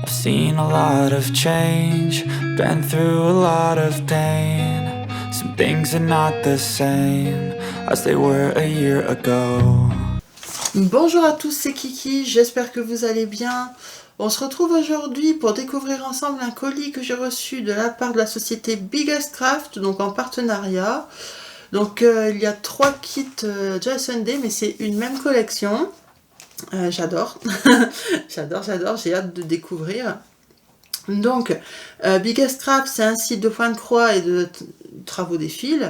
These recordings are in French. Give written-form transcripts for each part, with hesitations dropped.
I've seen a lot of change, been through a lot of pain. Some things are not the same as they were a year ago. Bonjour à tous, c'est Kiki, j'espère que vous allez bien. On se retrouve aujourd'hui pour découvrir ensemble un colis que j'ai reçu de la part de la société Biggest Craft, donc en partenariat. Donc il y a 3 kits Joyce Day, mais c'est une même collection. J'adore, j'adore, j'ai hâte de découvrir. Donc, Biggest Craft, c'est un site de point de croix et de travaux des fils.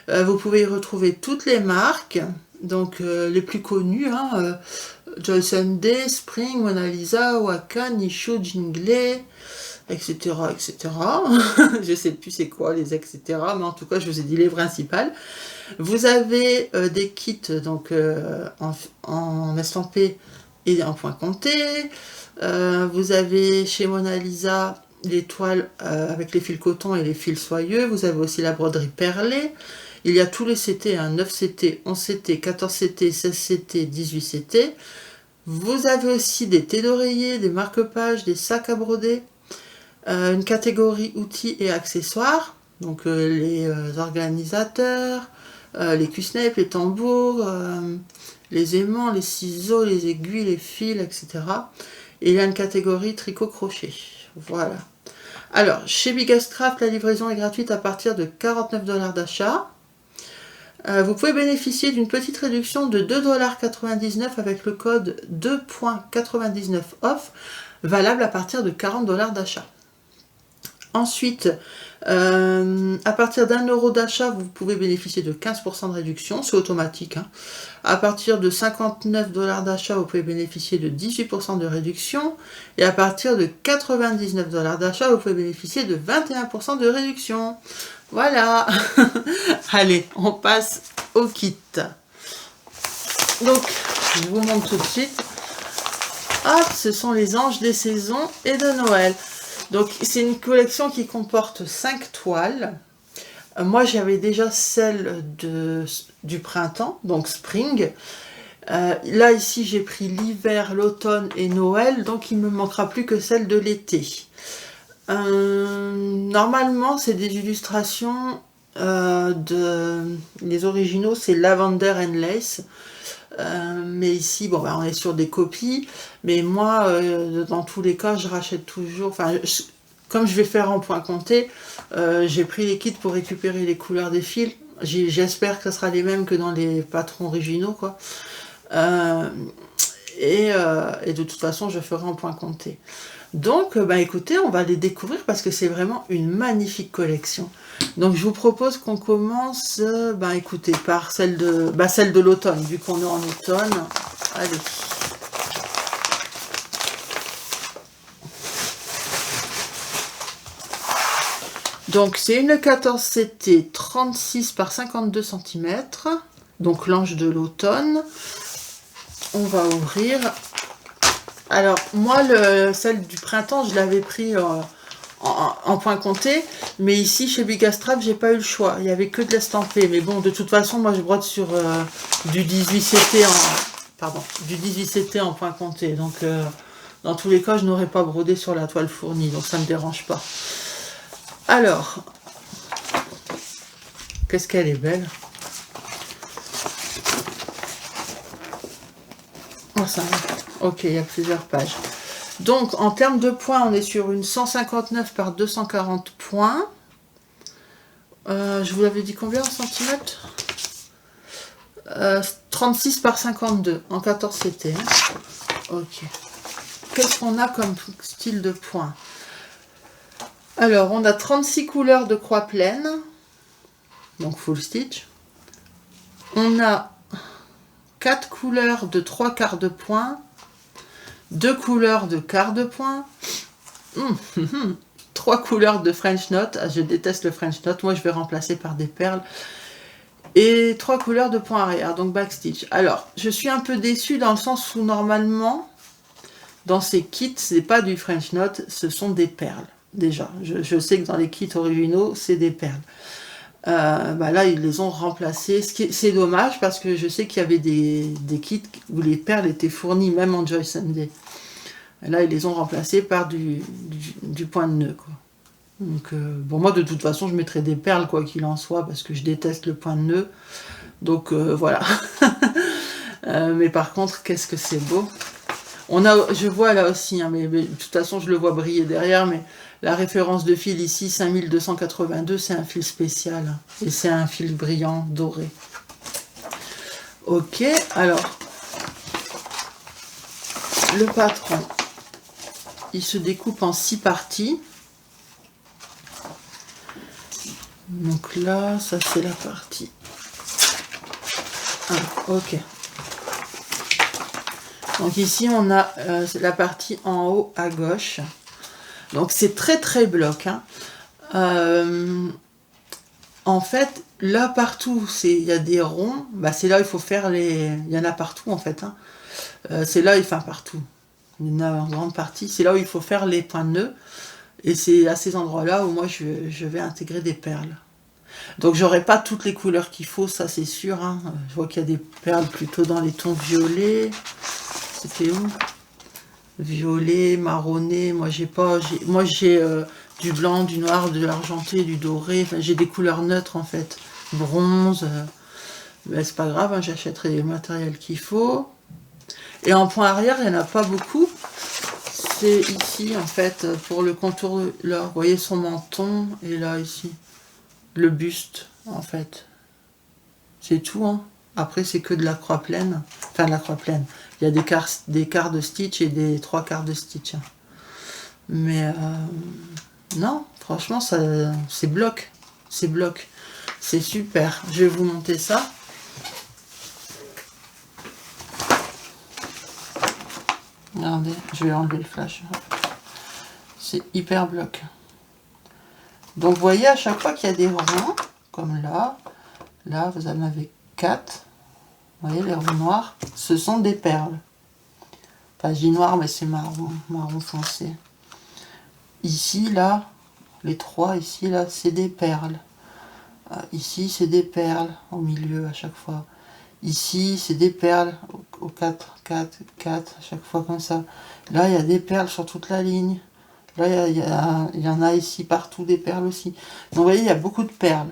Vous pouvez y retrouver toutes les marques, donc les plus connues, Joyce Day, Spring, Mona Lisa, Waka, Nishu, Jingle, etc. etc. Je sais plus c'est quoi les etc. Mais en tout cas, je vous ai dit les principales. Vous avez des kits donc en estampé et en point compté. Vous avez chez Mona Lisa les toiles avec les fils coton et les fils soyeux. Vous avez aussi la broderie perlée. Il y a tous les CT, 9 CT, 11 CT, 14 CT, 16 CT, 18 CT. Vous avez aussi des thés d'oreiller, des marque-pages, des sacs à broder, une catégorie outils et accessoires, donc les organisateurs, les cuisnepes, les tambours, les aimants, les ciseaux, les aiguilles, les fils, etc. Et il y a une catégorie tricot-crochet. Voilà. Alors, chez Biggest Craft, la livraison est gratuite à partir de 49 $ d'achat. Vous pouvez bénéficier d'une petite réduction de 2,99 $ avec le code 2.99 off, valable à partir de 40 $ d'achat. Ensuite, à partir d'1 € d'achat, vous pouvez bénéficier de 15% de réduction, c'est automatique. À partir de 59 $ d'achat, vous pouvez bénéficier de 18% de réduction. Et à partir de 99 $ d'achat, vous pouvez bénéficier de 21% de réduction. Voilà. Allez, on passe au kit. Donc, je vous montre tout de suite. Hop, ce sont les anges des saisons et de Noël. Donc, c'est une collection qui comporte 5 toiles. Moi, j'avais déjà celle du printemps, donc Spring. Là, ici, j'ai pris l'hiver, l'automne et Noël, donc il ne me manquera plus que celle de l'été. Normalement, c'est des illustrations les originaux, c'est Lavender and Lace. Mais ici, bon, on est sur des copies. Mais moi, dans tous les cas, je rachète toujours. Enfin, comme je vais faire en point compté, j'ai pris les kits pour récupérer les couleurs des fils. J'espère que ce sera les mêmes que dans les patrons originaux, quoi. Et de toute façon, je ferai en point compté. Donc, écoutez, on va les découvrir parce que c'est vraiment une magnifique collection. Donc, je vous propose qu'on commence, écoutez, par celle de l'automne, vu qu'on est en automne. Allez. Donc, c'est une 14 CT 36 par 52 cm. Donc, l'ange de l'automne. On va ouvrir. Alors, moi, celle du printemps, je l'avais pris en point compté, mais ici, chez Biggest Craft, j'ai pas eu le choix. Il y avait que de l'estampé. Mais bon, de toute façon, moi, je brode sur du 18 CT en point compté. Donc, dans tous les cas, je n'aurais pas brodé sur la toile fournie, donc ça me dérange pas. Alors, qu'est-ce qu'elle est belle. Oh, ça va. Ok, il y a plusieurs pages. Donc, en termes de points, on est sur une 159 par 240 points. Je vous l'avais dit combien en centimètres 36 par 52 en 14 CT. Ok. Qu'est-ce qu'on a comme style de points? Alors, on a 36 couleurs de croix pleine. Donc, full stitch. On a 4 couleurs de 3 quarts de point. 2 couleurs de quart de point, 3 couleurs de French Knot, je déteste le French Knot, moi je vais remplacer par des perles, et 3 couleurs de point arrière, donc backstitch. Alors, je suis un peu déçue dans le sens où normalement, dans ces kits, c'est pas du French Knot, ce sont des perles, déjà. Je sais que dans les kits originaux, c'est des perles. Là, ils les ont remplacés. C'est dommage parce que je sais qu'il y avait des kits où les perles étaient fournies, même en Joyce Day. Et là, ils les ont remplacés par du point de nœud, quoi. Donc, bon, moi, de toute façon, je mettrai des perles, quoi qu'il en soit, parce que je déteste le point de nœud. Donc, voilà. Mais par contre, qu'est-ce que c'est beau. Je vois là aussi, hein, mais de toute façon, je le vois briller derrière, mais la référence de fil ici, 5282, c'est un fil spécial. Hein, et c'est un fil brillant, doré. Ok, alors, le patron, il se découpe en 6 parties. Donc là, ça c'est la partie. Ah, ok. Donc ici, on a la partie en haut à gauche. Donc c'est très très bloc. Hein. En fait, là partout, il y a des ronds. Bah, c'est là où il faut faire les... Il y en a partout en fait. Hein. C'est là, enfin partout. Il y en a en grande partie. C'est là où il faut faire les points de nœud. Et c'est à ces endroits-là où moi je vais intégrer des perles. Donc j'aurai pas toutes les couleurs qu'il faut, ça c'est sûr. Hein. Je vois qu'il y a des perles plutôt dans les tons violets. C'était où? Violet, marronné. Moi j'ai pas. Moi j'ai du blanc, du noir, de l'argenté, du doré. Enfin, j'ai des couleurs neutres en fait. Bronze. Mais c'est pas grave, hein, j'achèterai le matériel qu'il faut. Et en point arrière, il n'y en a pas beaucoup. C'est ici en fait pour le contour. Là, vous voyez son menton et là ici. Le buste, en fait. C'est tout, hein. Après, c'est que de la croix pleine. Enfin, de la croix pleine. Il y a des quarts de stitch et des 3 quarts de stitch. Hein. Mais, non, franchement, c'est bloc. C'est bloc. C'est super. Je vais vous monter ça. Regardez, je vais enlever le flash. C'est hyper bloc. Donc, vous voyez, à chaque fois qu'il y a des ronds, comme là, là, vous en avez 4. Vous voyez, les ronds noirs, ce sont des perles. Enfin, je dis noir, mais c'est marron, marron foncé. Ici, là, les 3, ici, là, c'est des perles. Ici, c'est des perles au milieu à chaque fois. Ici, c'est des perles au 4, 4, 4, à chaque fois comme ça. Là, il y a des perles sur toute la ligne. Là, il y en a ici, partout, des perles aussi. Donc, vous voyez, il y a beaucoup de perles.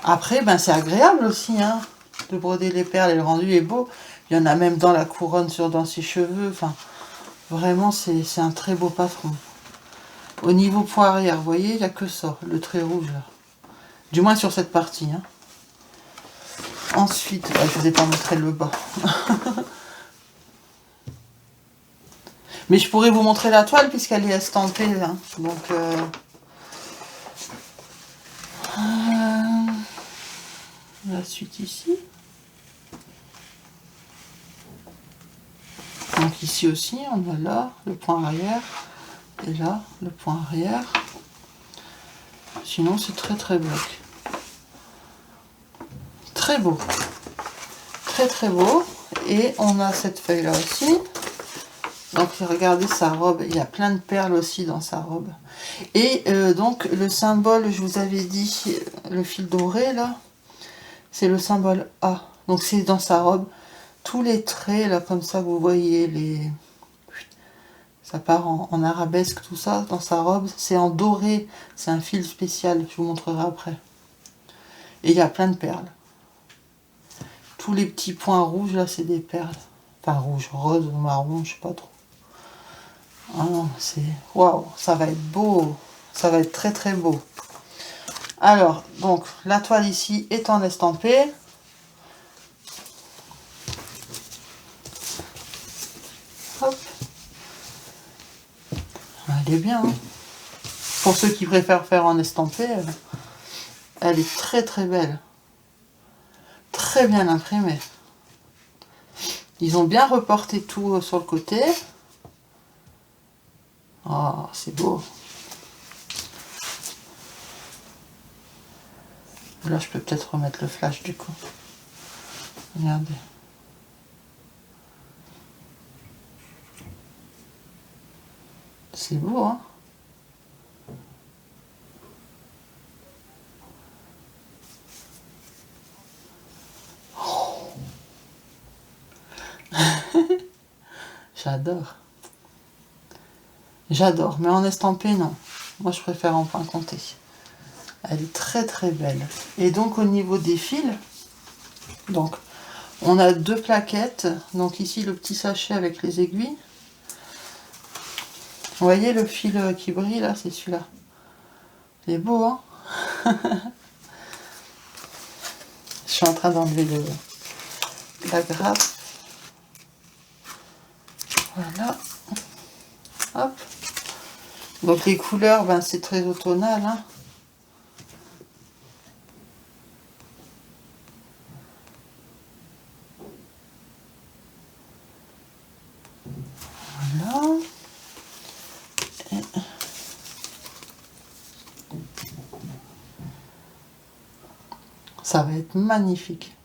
Après, ben, c'est agréable aussi, hein, de broder les perles, et le rendu est beau. Il y en a même dans la couronne, dans ses cheveux. Enfin, vraiment, c'est un très beau patron. Au niveau point arrière, vous voyez, il n'y a que ça, le trait rouge, là. Du moins sur cette partie. Hein. Ensuite, je ne vous ai pas montré le bas. Mais je pourrais vous montrer la toile, puisqu'elle est estampée. Hein. Donc, la suite ici. Donc ici aussi, on a là le point arrière et là le point arrière. Sinon, c'est très très bloc. Très beau. Très très beau. Et on a cette feuille là aussi. Donc regardez sa robe, il y a plein de perles aussi dans sa robe. Et donc le symbole, je vous avais dit, le fil doré là, c'est le symbole A. Donc c'est dans sa robe. Tous les traits là comme ça, vous voyez, ça part en arabesque, tout ça, dans sa robe. C'est en doré, c'est un fil spécial, je vous montrerai après. Et il y a plein de perles. Tous les petits points rouges là, c'est des perles. Enfin rouge, rose ou marron, je sais pas trop. Ah non, c'est... Waouh, ça va être beau. Ça va être très très beau. Alors, donc, la toile ici est en estampé. Hop. Elle est bien. Hein. Pour ceux qui préfèrent faire en estampé, elle est très très belle. Très bien imprimée. Ils ont bien reporté tout sur le côté. Oh, c'est beau. Là, je peux peut-être remettre le flash du coup. Regardez. C'est beau, hein? Oh. J'adore. J'adore, mais en estampé, non. Moi, je préfère en point compté. Elle est très très belle. Et donc, au niveau des fils, donc, on a 2 plaquettes. Donc ici, le petit sachet avec les aiguilles. Vous voyez le fil qui brille, là, c'est celui-là. Il est beau, hein? Je suis en train d'enlever la grappe. Voilà. Hop. Donc les couleurs, ben, c'est très automnal, hein. Voilà. Et... ça va être magnifique.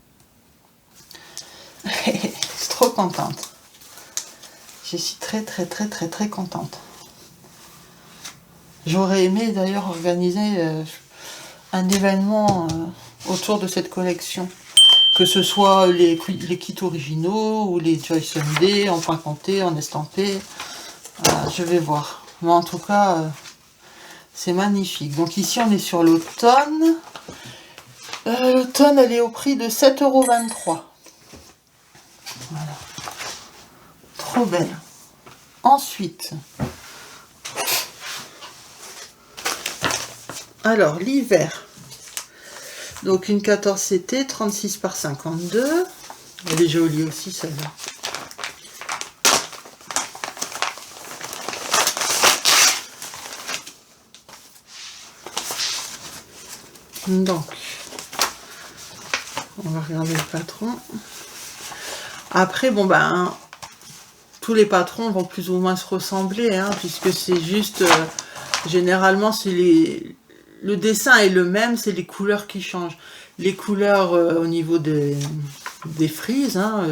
Je suis trop contente. Je suis très très très très très contente. J'aurais aimé d'ailleurs organiser un événement autour de cette collection. Que ce soit les kits originaux ou les Joy Sunday en point compté, en estampé. Je vais voir. Mais en tout cas, c'est magnifique. Donc ici, on est sur l'automne. L'automne, elle est au prix de 7,23 €. Voilà. Trop belle. Ensuite, alors l'hiver. Donc une 14 CT, 36 par 52. Elle est jolie aussi celle-là. Donc, on va regarder le patron. Après, bon ben, tous les patrons vont plus ou moins se ressembler, hein, puisque c'est juste, généralement, c'est le dessin est le même, c'est les couleurs qui changent. Les couleurs au niveau des frises, hein,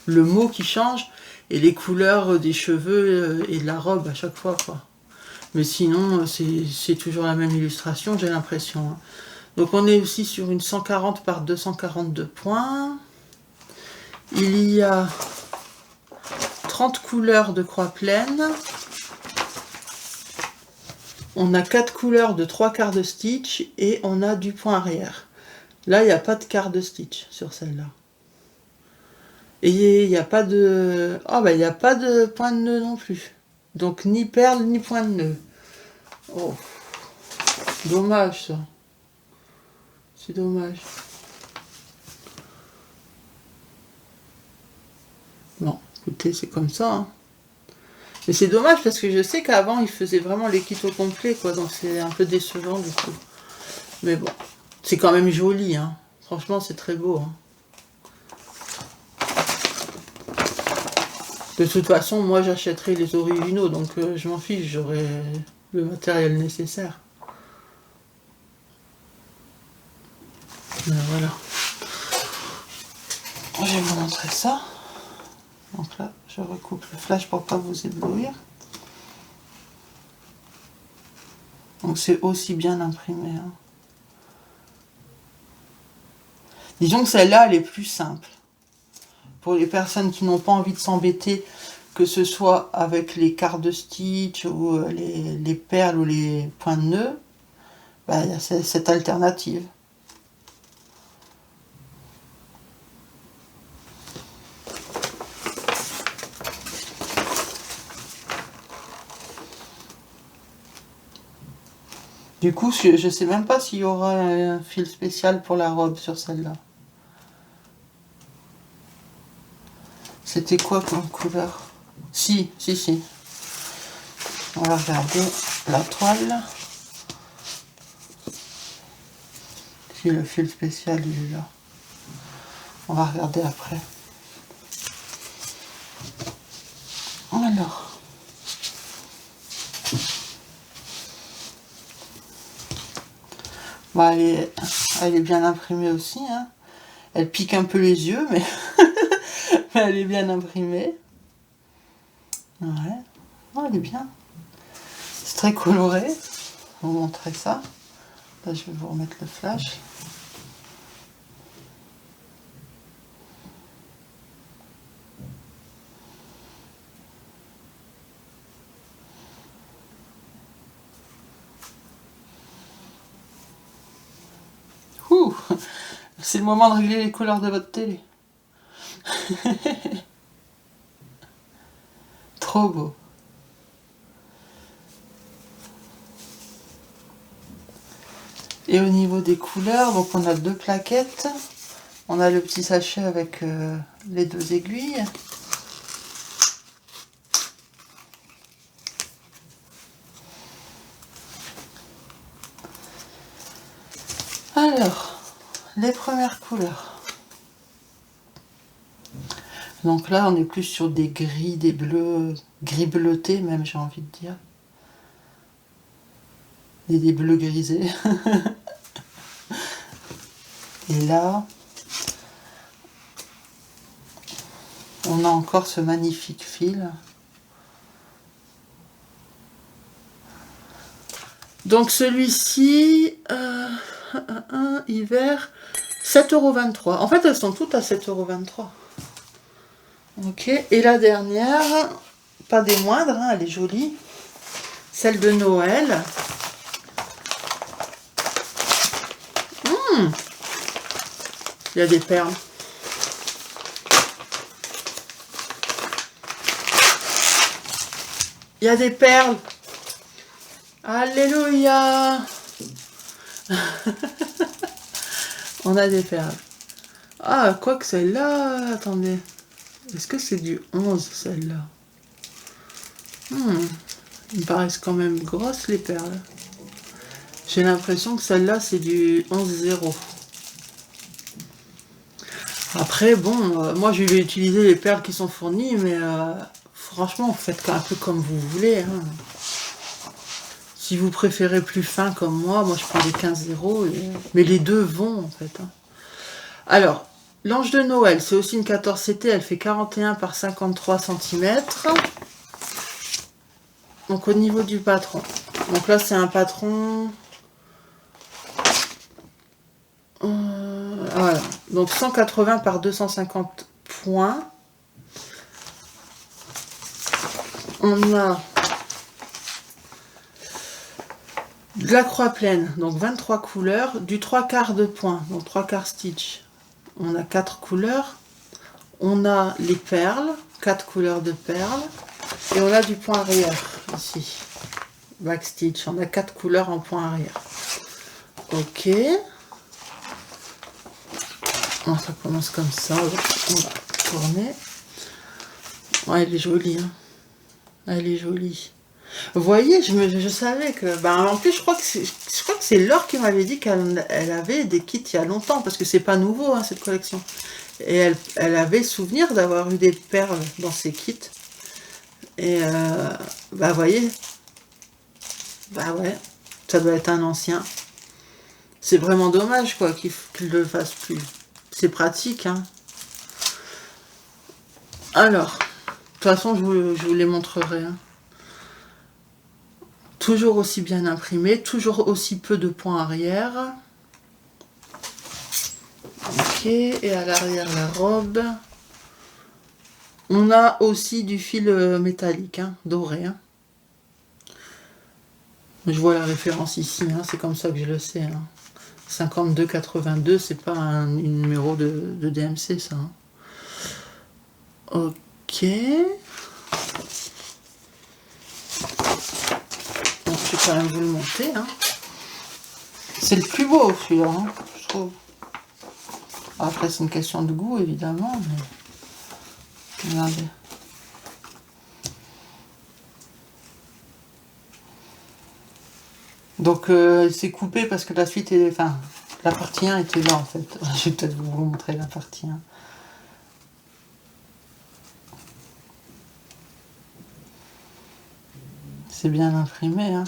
le mot qui change, et les couleurs des cheveux et de la robe à chaque fois, quoi. Mais sinon, c'est toujours la même illustration, j'ai l'impression. Hein. Donc on est aussi sur une 140 par 242 points. Il y a 30 couleurs de croix pleine. On a 4 couleurs de 3 quarts de stitch et on a du point arrière. Là, il n'y a pas de quart de stitch sur celle-là. Et il n'y a pas de... oh, bah, il n'y a pas de point de nœud non plus. Donc, ni perle, ni point de nœud. Oh, dommage, ça. C'est dommage. Bon, écoutez, c'est comme ça. Hein. Mais c'est dommage parce que je sais qu'avant, ils faisaient vraiment les kits au complet, quoi. Donc, c'est un peu décevant, du coup. Mais bon, c'est quand même joli, hein. Franchement, c'est très beau, hein. De toute façon, moi j'achèterai les originaux, donc je m'en fiche, j'aurai le matériel nécessaire. Ben voilà. Je vais vous montrer ça. Donc là, je recoupe le flash pour pas vous éblouir. Donc c'est aussi bien imprimé. Hein. Disons que celle-là, elle est plus simple. Pour les personnes qui n'ont pas envie de s'embêter, que ce soit avec les quarts de stitch ou les perles ou les points de nœud, bah, il y a cette alternative. Du coup, je sais même pas s'il y aura un fil spécial pour la robe sur celle-là. C'était quoi comme couleur? Si. On va regarder la toile. Si le fil spécial il est là. On va regarder après. Alors. Bah, elle est bien imprimée aussi. Hein. Elle pique un peu les yeux, mais, mais elle est bien imprimée. Ouais. Oh, elle est bien. C'est très coloré. Je vais vous montrer ça. Là, je vais vous remettre le flash. C'est le moment de régler les couleurs de votre télé. Trop beau. Et au niveau des couleurs, donc on a 2 plaquettes. On a le petit sachet avec les 2 aiguilles. Alors, les premières couleurs. Donc là, on est plus sur des gris, des bleus, gris bleuté même, j'ai envie de dire. Et des bleus grisés. Et là, on a encore ce magnifique fil. Donc celui-ci, hiver, 7,23 €. En fait, elles sont toutes à 7,23 €. Ok, et la dernière, pas des moindres, hein, elle est jolie. Celle de Noël. Il y a des perles. Il y a des perles. Alléluia. On a des perles. Ah, quoi que celle-là... Attendez. Est-ce que c'est du 11, celle-là? Ils me paraissent quand même grosses, les perles. J'ai l'impression que celle-là, c'est du 11,0. Après, bon, moi, je vais utiliser les perles qui sont fournies, mais franchement, vous faites un peu comme vous voulez. Hein. Si vous préférez plus fin comme moi je prends des 15,0. Mais les deux vont, en fait. Hein. Alors, l'ange de Noël, c'est aussi une 14 CT, elle fait 41 par 53 cm. Donc, au niveau du patron. Donc là, c'est un patron... voilà. Donc 180 par 250 points. On a de la croix pleine, donc 23 couleurs, du 3/4 de points, donc 3/4 stitch. On a 4 couleurs. On a les perles, 4 couleurs de perles. Et on a du point arrière, ici. Back stitch, on a 4 couleurs en point arrière. Ok. Bon, ça commence comme ça, on va tourner. Ouais, elle est jolie, hein. Elle est jolie. Vous voyez, je savais que... Ben, en plus, je crois que c'est Laure qui m'avait dit qu'elle avait des kits il y a longtemps, parce que c'est pas nouveau, hein, cette collection. Et elle avait souvenir d'avoir eu des perles dans ses kits. Et, bah, vous voyez. Bah ouais, ça doit être un ancien. C'est vraiment dommage, quoi, qu'il le fasse plus. C'est pratique, hein. Alors, de toute façon, je vous les montrerai. Hein. Toujours aussi bien imprimé, toujours aussi peu de points arrière. Ok, et à l'arrière, la robe. On a aussi du fil métallique, hein, doré. Hein. Je vois la référence ici, hein, c'est comme ça que je le sais. Hein. 52,82, c'est pas un numéro de DMC, ça. Hein. Ok. Donc, je vais quand même vous le montrer. Hein. C'est le plus beau, celui-là, hein, je trouve. Après, c'est une question de goût, évidemment. Mais... regardez. Donc, c'est coupé parce que la suite est... Enfin, la partie 1 était là, en fait. Je vais peut-être vous montrer la partie 1. C'est bien imprimé, hein.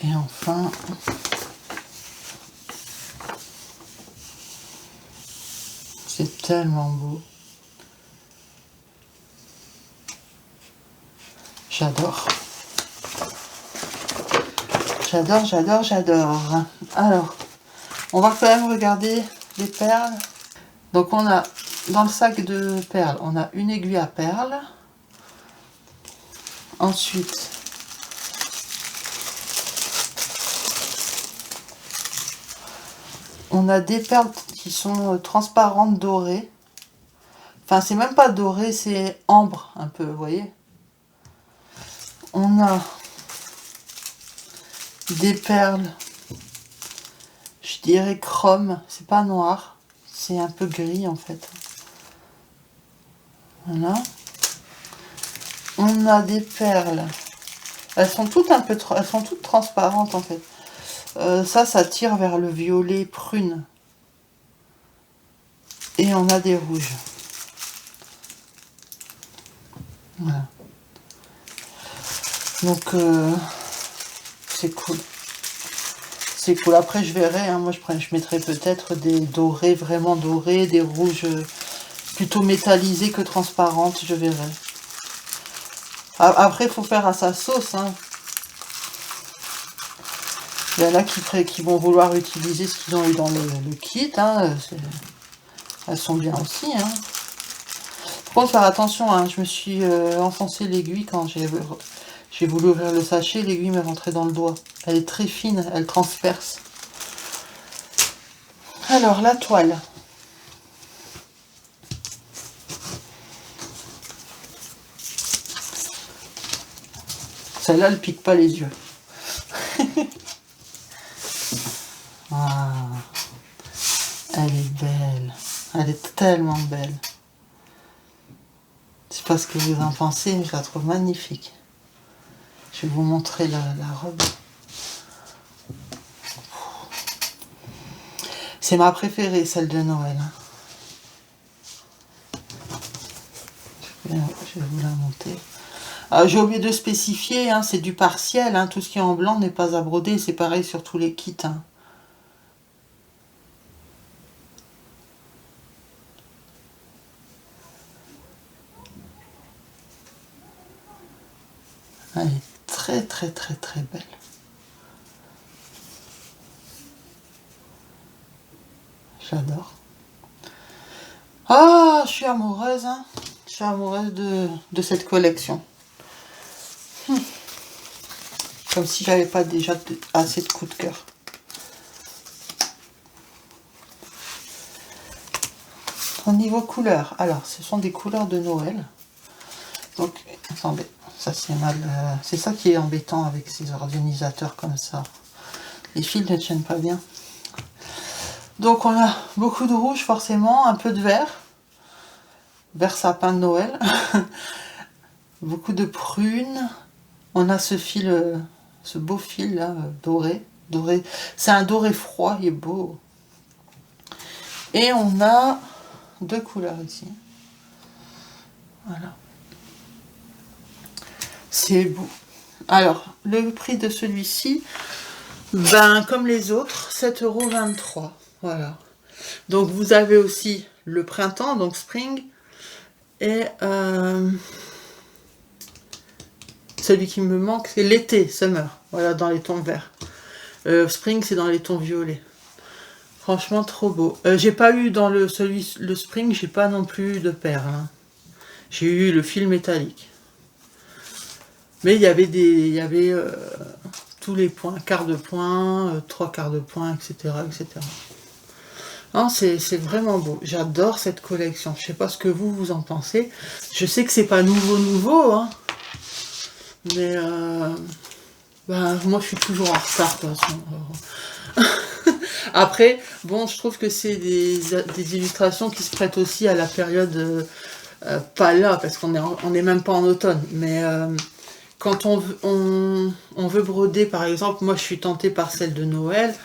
Et enfin, tellement beau. J'adore. J'adore, j'adore, j'adore. Alors, on va quand même regarder les perles. Donc on a, dans le sac de perles, on a une aiguille à perles. Ensuite, on a des perles qui sont transparentes dorées. Enfin, c'est même pas doré, c'est ambre un peu, vous voyez. On a des perles, je dirais chrome, c'est pas noir, c'est un peu gris en fait. Voilà. On a des perles, elles sont toutes un peu, elles sont toutes transparentes en fait. Ça tire vers le violet prune. Et on a des rouges. Voilà. Donc c'est cool. C'est cool. Après je verrai, hein, moi je mettrai peut-être des dorés, vraiment dorés, des rouges plutôt métallisés que transparentes, je verrai. Après il faut faire à sa sauce. Hein. Il y en a qui vont vouloir utiliser ce qu'ils ont eu dans le kit. Hein. Elles sont bien aussi. Hein. Par contre, faire attention, hein, je me suis enfoncé l'aiguille quand j'ai voulu ouvrir le sachet. L'aiguille m'est rentrée dans le doigt. Elle est très fine, elle transperce. Alors, la toile. Celle-là, elle pique pas les yeux. Ah, elle est belle. Elle est tellement belle. Je sais pas ce que vous en pensez, mais je la trouve magnifique. Je vais vous montrer la robe. C'est ma préférée, celle de Noël. Je vais vous la monter. J'ai oublié de spécifier, hein, c'est du partiel. Hein, tout ce qui est en blanc n'est pas à broder. C'est pareil sur tous les kits. Hein. Elle est très très très très belle. J'adore. Ah, je suis amoureuse. Hein. Je suis amoureuse de cette collection. Comme si j'avais pas déjà assez de coups de cœur. Au niveau couleur, alors ce sont des couleurs de Noël. Donc, attendez, ça c'est mal. C'est ça qui est embêtant avec ces organisateurs comme ça. Les fils ne tiennent pas bien. Donc on a beaucoup de rouge forcément, un peu de vert. Vert sapin de Noël. Beaucoup de prune. On a ce fil, ce beau fil là, doré. C'est un doré froid, il est beau. Et on a deux couleurs ici. Voilà. C'est beau. Alors, le prix de celui-ci, ben comme les autres, 7,23 €. Voilà. Donc vous avez aussi le printemps, donc spring, et celui qui me manque, c'est l'été, summer. Voilà, dans les tons verts. Spring, c'est dans les tons violets. Franchement, trop beau. J'ai pas eu dans le spring, j'ai pas non plus de perles. Hein. J'ai eu le fil métallique. Mais il y avait tous les points, quart de point, 3/4 de point, etc. etc. Non, c'est vraiment beau. J'adore cette collection. Je sais pas ce que vous en pensez. Je sais que c'est pas nouveau, hein. Mais ben, moi je suis toujours en retard de toute façon. Après, bon, je trouve que c'est des illustrations qui se prêtent aussi à la période, pas là, parce qu'on est même pas en automne, mais quand on veut broder, par exemple, moi je suis tentée par celle de Noël,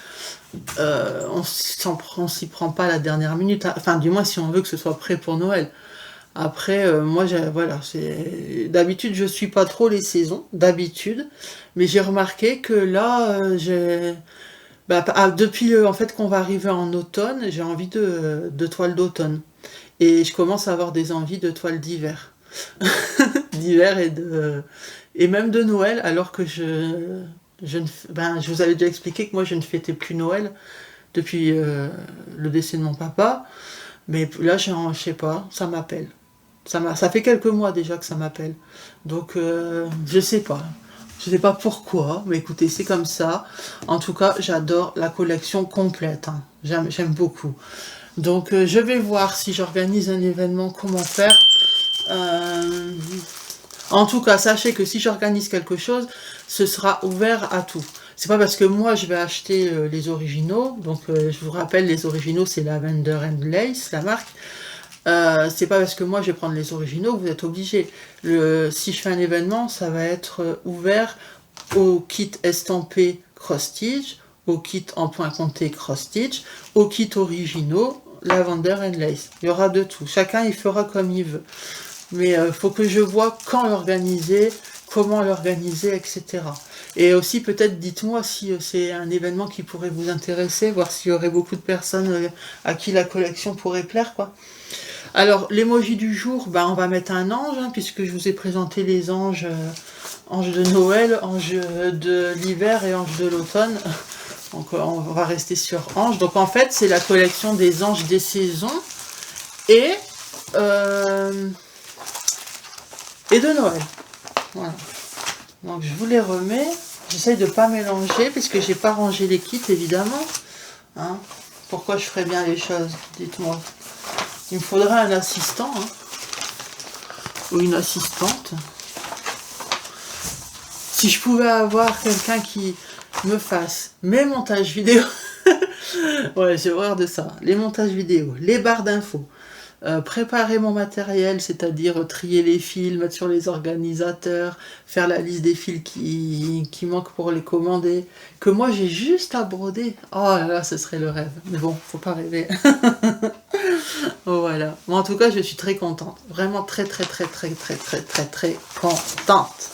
on s'y prend pas à la dernière minute, enfin du moins si on veut que ce soit prêt pour Noël. Après, moi, voilà, d'habitude, je suis pas trop les saisons, d'habitude, mais j'ai remarqué que là, depuis en fait qu'on va arriver en automne, j'ai envie de toile d'automne. Et je commence à avoir des envies de toiles d'hiver. D'hiver et même de Noël, alors que je vous avais déjà expliqué que moi je ne fêtais plus Noël depuis le décès de mon papa. Mais là, je sais pas, ça m'appelle. Ça fait quelques mois déjà que ça m'appelle. Donc, je sais pas. Je sais pas pourquoi, mais écoutez, c'est comme ça. En tout cas, j'adore la collection complète. Hein. J'aime beaucoup. Donc, je vais voir si j'organise un événement, comment faire. En tout cas, sachez que si j'organise quelque chose, ce sera ouvert à tout. C'est pas parce que moi je vais acheter les originaux, donc je vous rappelle, les originaux c'est Lavender and Lace, la marque. C'est pas parce que moi je vais prendre les originaux que vous êtes obligés. Si je fais un événement, ça va être ouvert au kit estampé cross-stitch, au kit en point compté cross-stitch, au kit originaux, Lavender and Lace. Il y aura de tout. Chacun il fera comme il veut. Mais faut que je vois quand l'organiser, comment l'organiser, etc. Et aussi peut-être dites-moi si c'est un événement qui pourrait vous intéresser, voir s'il y aurait beaucoup de personnes à qui la collection pourrait plaire, quoi. Alors l'emoji du jour, on va mettre un ange, hein, puisque je vous ai présenté les anges, ange de Noël, ange de l'hiver et ange de l'automne. Donc on va rester sur ange. Donc en fait c'est la collection des anges des saisons et de Noël. Voilà. Donc je vous les remets. J'essaye de ne pas mélanger puisque j'ai pas rangé les kits évidemment. Hein. Pourquoi je ferais bien les choses? Dites-moi. Il me faudrait un assistant hein, ou une assistante. Si je pouvais avoir quelqu'un qui me fasse mes montages vidéo. Ouais, j'ai horreur de ça. Les montages vidéo, les barres d'infos. Préparer mon matériel, c'est-à-dire trier les fils, mettre sur les organisateurs, faire la liste des fils qui manquent pour les commander, que moi j'ai juste à broder. Oh là là, ce serait le rêve. Mais bon, faut pas rêver. Voilà. Mais en tout cas, je suis très contente. Vraiment très contente.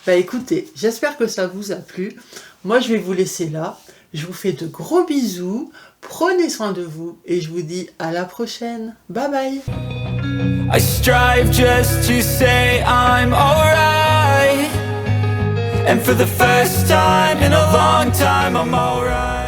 Écoutez, j'espère que ça vous a plu. Moi, je vais vous laisser là. Je vous fais de gros bisous. Prenez soin de vous et je vous dis à la prochaine. Bye bye. I strive just to say I'm alright. And for the first time in a long time, I'm alright.